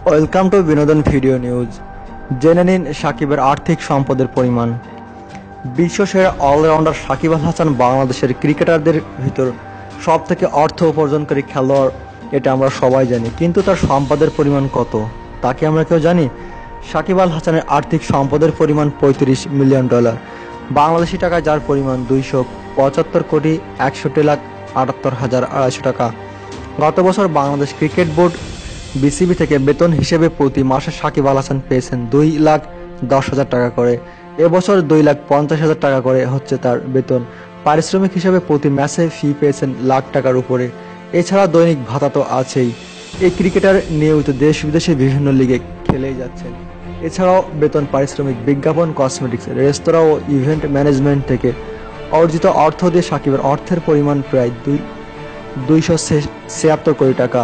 Welcome to বিনোদন video news. জেনে নিন সাকিবের আর্থিক সম্পদের পরিমাণ। বিশ্বসেরা অলরাউন্ডার সাকিব আল হাসান বাংলাদেশের ক্রিকেটারদের ভিতর সবথেকে অর্থ উপার্জনকারী খেলোয়াড়, এটা আমরা সবাই জানি, কিন্তু তার সম্পদের পরিমাণ কত তা কি আমরা কেউ জানি? সাকিব আল হাসানের আর্থিক সম্পদের পরিমাণ $35 মিলিয়ন, বাংলাদেশি টাকায় যার পরিমাণ 275,61,78,250 টাকা। গত বছর বাংলাদেশ ক্রিকেট বোর্ড বিসিবি থেকে বেতন হিসেবে প্রতি মাসে সাকিব আল হাসান পেয়েছেন 2,10,000 টাকা করে। এবছর 2,50,000 টাকা করে হচ্ছে তার বেতন। পারিশ্রমিক হিসেবে প্রতি ম্যাচে ফি পেয়েছেন লাখ টাকার উপরে। এছাড়া দৈনিক ভাতা তো আছেই। এই ক্রিকেটার নিয়মিত দেশ বিদেশে বিভিন্ন লিগে খেলেই যাচ্ছেন। এছাড়াও বেতন, পারিশ্রমিক, বিজ্ঞাপন, কসমেটিক্স, রেস্তোরাঁ ও ইভেন্ট ম্যানেজমেন্ট থেকে অর্জিত অর্থ দিয়ে সাকিবের অর্থের পরিমাণ প্রায় 276 কোটি টাকা।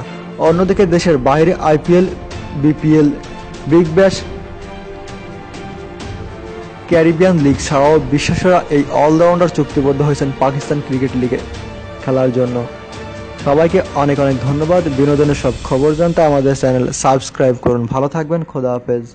অন্যদিকে দেশের বাইরে IPL, BPL, Big Bash, Caribbean league ছাড়াও বিশ্বসেরা এই অলরাউন্ডার চুক্তিবদ্ধ হয়েছেন পাকিস্তান ক্রিকেট লিগে খেলার জন্য। সবাইকে অনেক অনেক ধন্যবাদ। বিনোদনের সব খবর জানতে আমাদের চ্যানেল সাবস্ক্রাইব করুন। ভালো থাকবেন। খোদা হাফেজ।